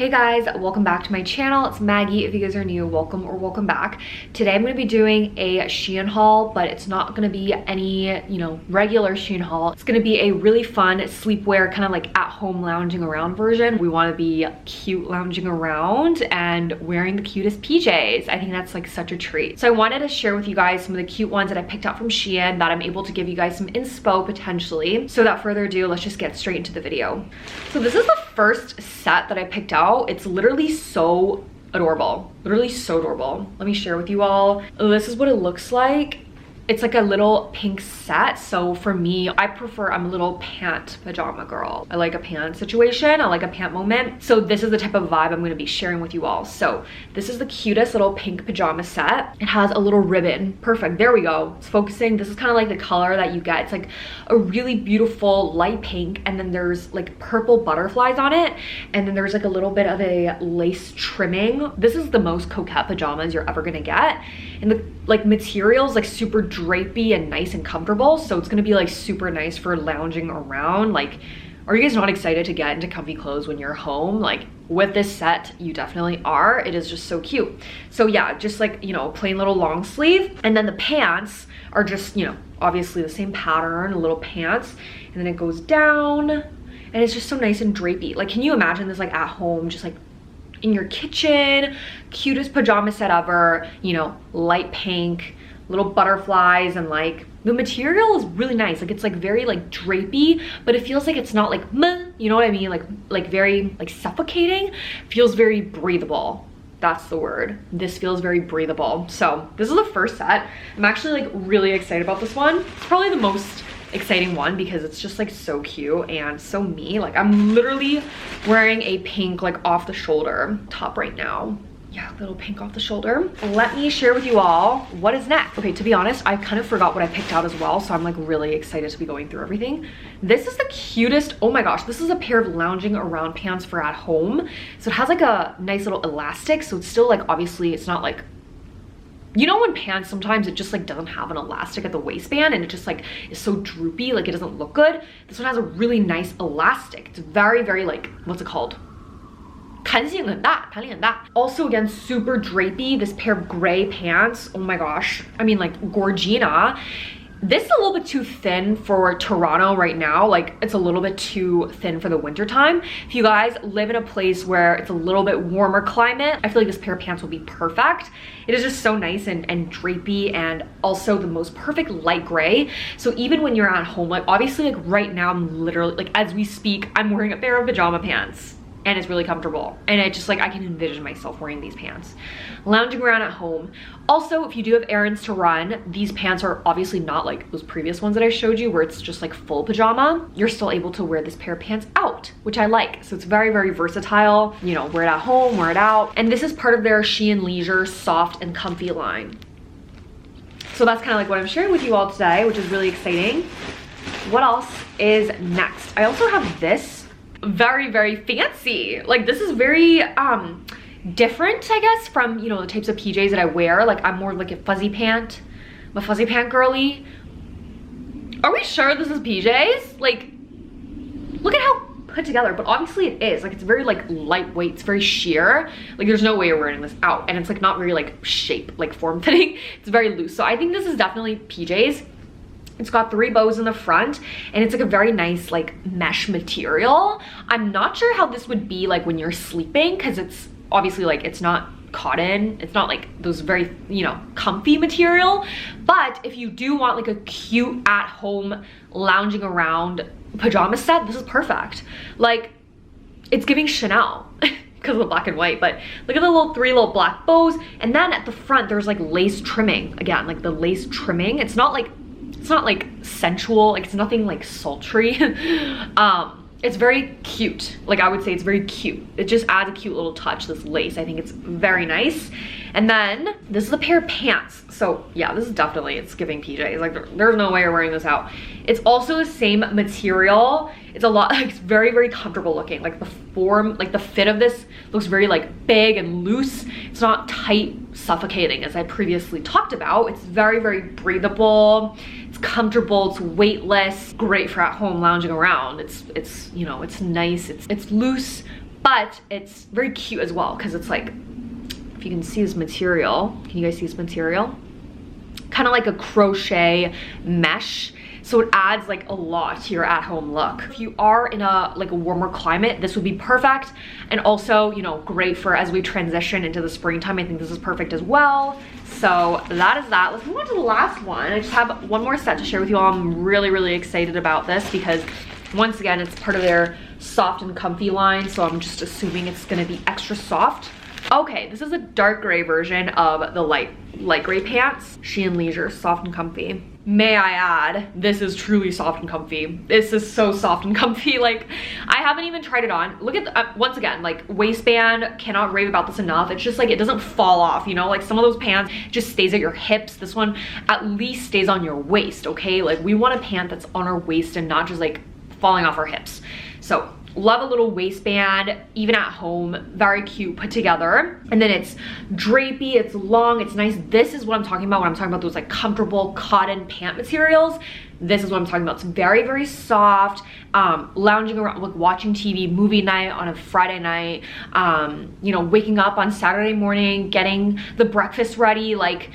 Hey guys, welcome back to my channel. It's Maggie. If you guys are new, welcome or welcome back. Today I'm going to be doing a SHEIN haul, but it's not going to be any, regular SHEIN haul. It's going to be a really fun sleepwear, kind of like at home lounging around version. We want to be cute lounging around and wearing the cutest PJs. I think that's like such a treat. So I wanted to share with you guys some of the cute ones that I picked out from SHEIN that I'm able to give you guys some inspo potentially. So without further ado, let's just get straight into the video. So this is the first set that I picked out. It's literally so adorable, literally so adorable. Let me share with you all. This is what it looks like. It's like a little pink set. So for me, I'm a little pant pajama girl. I like a pant situation. I like a pant moment. So this is the type of vibe I'm going to be sharing with you all. So this is the cutest little pink pajama set. It has a little ribbon. Perfect. There we go. It's focusing. This is kind of like the color that you get. It's like a really beautiful light pink. And then there's like purple butterflies on it. And then there's like a little bit of a lace trimming. This is the most coquette pajamas you're ever going to get. And the like materials like super drapey and nice and comfortable, so it's gonna be like super nice for lounging around. Like, are you guys not excited to get into comfy clothes when you're home? Like with this set, you definitely are. It is just so cute. So yeah, just like, plain little long sleeve, and then the pants are just, obviously the same pattern, little pants, and then it goes down and it's just so nice and drapey. Like, can you imagine this like at home, just like in your kitchen? Cutest pajama set ever, light pink, little butterflies, and like the material is really nice. Like it's like very like drapey, but it feels like it's not like meh, you know what I mean? Like very like suffocating. Feels very breathable. That's the word. This feels very breathable. So this is the first set. I'm actually like really excited about this one. It's probably the most exciting one because it's just like so cute and so me. Like I'm literally wearing a pink like off the shoulder top right now. Yeah, little pink off the shoulder. Let me share with you all what is next. Okay, to be honest, I kind of forgot what I picked out as well, so I'm like really excited to be going through everything. This is the cutest, oh my gosh, this is a pair of lounging around pants for at home. So it has like a nice little elastic, so it's still like, obviously it's not like, when pants sometimes it just like doesn't have an elastic at the waistband and it just like is so droopy, like it doesn't look good. This one has a really nice elastic. It's very, very like, what's it called? 弹性很大, 弹力很大. Also again, super drapey. This pair of gray pants, oh my gosh. I mean like Gorgina. This is a little bit too thin for Toronto right now. Like it's a little bit too thin for the winter time. If you guys live in a place where it's a little bit warmer climate, I feel like this pair of pants will be perfect. It is just so nice and drapey, and also the most perfect light gray. So even when you're at home, like obviously like right now I'm literally like as we speak, I'm wearing a pair of pajama pants. And it's really comfortable, and it just like I can envision myself wearing these pants lounging around at home. Also, if you do have errands to run, these pants are obviously not like those previous ones that I showed you where it's just like full pajama. You're still able to wear this pair of pants out, which I like. So it's very, very versatile. Wear it at home, wear it out. And this is part of their SHEIN Leisure soft and comfy line. So that's kind of like what I'm sharing with you all today, which is really exciting. What else is next? I also have this very, very fancy. Like this is very different, I guess, from the types of PJs that I wear. Like I'm more like a fuzzy pant. I'm a fuzzy pant girly. Are we sure this is PJs? Like look at how put together, but obviously it is. Like it's very like lightweight, it's very sheer. Like there's no way you're wearing this out, and it's like not very like shape, like form fitting. It's very loose. So I think this is definitely PJs. It's got 3 bows in the front, and it's like a very nice like mesh material. I'm not sure how this would be like when you're sleeping, because it's obviously like it's not cotton. It's not like those very, comfy material. But if you do want like a cute at home lounging around pajama set, this is perfect. Like it's giving Chanel because of the black and white, but look at the 3 little black bows. And then at the front, there's like lace trimming. Again, like the lace trimming. It's not like sensual, like it's nothing like sultry. It's very cute. Like I would say it's very cute. It just adds a cute little touch, this lace. I think it's very nice. And then this is a pair of pants. So yeah, this is definitely, it's giving PJs. Like there's no way you're wearing this out. It's also the same material. It's a lot, like it's very, very comfortable looking. Like the form, like the fit of this looks very like big and loose. It's not tight, suffocating as I previously talked about. It's very, very breathable. It's comfortable, it's weightless, great for at home lounging around. It's nice, it's loose, but it's very cute as well because it's like, if you can see this material, can you guys see this material? Kind of like a crochet mesh. So it adds like a lot to your at-home look. If you are in a warmer climate, this would be perfect. And also, you know, great for as we transition into the springtime. I think this is perfect as well. So that is that. Let's move on to the last one. I just have one more set to share with you all. I'm really, really excited about this because once again, it's part of their soft and comfy line. So I'm just assuming it's gonna be extra soft. Okay, this is a dark gray version of the light gray pants. SHEIN Leisure, soft and comfy. May I add, this is truly soft and comfy. This is so soft and comfy. Like, I haven't even tried it on. Look at the, once again, like waistband, cannot rave about this enough. It's just like, it doesn't fall off, you know? Like some of those pants just stays at your hips. This one at least stays on your waist, okay? Like we want a pant that's on our waist and not just like falling off our hips. So love a little waistband, even at home, very cute, put together. And then it's drapey, it's long, it's nice. This is what I'm talking about when I'm talking about those like comfortable cotton pant materials. This is what I'm talking about. It's very, very soft, lounging around, like watching TV, movie night on a Friday night, you know, waking up on Saturday morning, getting the breakfast ready, like,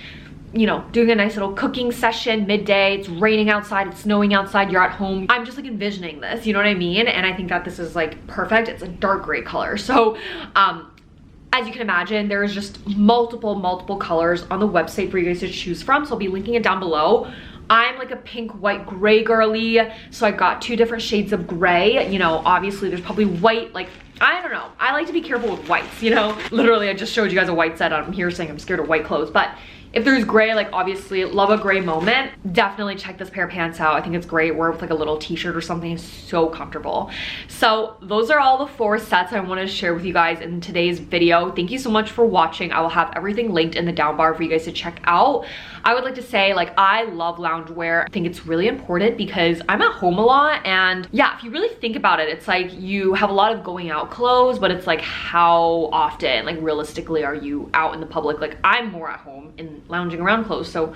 you know, doing a nice little cooking session midday. It's raining outside, it's snowing outside, you're at home. I'm just like envisioning this, you know what I mean? And I think that this is like perfect. It's a dark gray color. So as you can imagine, there's just multiple colors on the website for you guys to choose from. So I'll be linking it down below. I'm like a pink, white, gray girly. So I got 2 different shades of gray. You know, obviously there's probably white, like, I don't know. I like to be careful with whites, you know? Literally, I just showed you guys a white set. I'm here saying I'm scared of white clothes, but if there's gray, like obviously love a gray moment, definitely check this pair of pants out. I think it's great. Wear it with like a little t-shirt or something. It's so comfortable. So those are all the 4 sets I wanted to share with you guys in today's video. Thank you so much for watching. I will have everything linked in the down bar for you guys to check out. I would like to say, like, I love loungewear. I think it's really important because I'm at home a lot, and yeah, if you really think about it, it's like you have a lot of going out clothes, but it's like how often, like realistically, are you out in the public? Like I'm more at home in lounging around clothes, so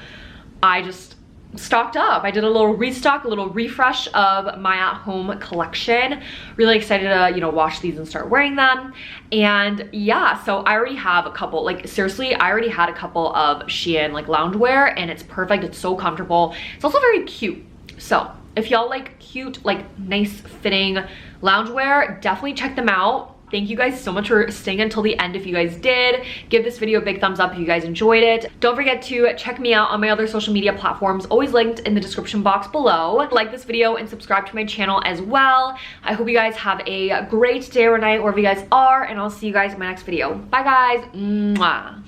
I just stocked up. I did a little restock, a little refresh of my at-home collection. Really excited to, you know, wash these and start wearing them. And yeah, so I already have a couple, like seriously, I already had a couple of SHEIN like loungewear, and it's perfect. It's so comfortable. It's also very cute. So if y'all like cute, like nice fitting loungewear, definitely check them out. Thank you guys so much for staying until the end. If you guys did, give this video a big thumbs up if you guys enjoyed it. Don't forget to check me out on my other social media platforms, always linked in the description box below. Like this video and subscribe to my channel as well. I hope you guys have a great day or night wherever you guys are, and I'll see you guys in my next video. Bye guys. Mwah.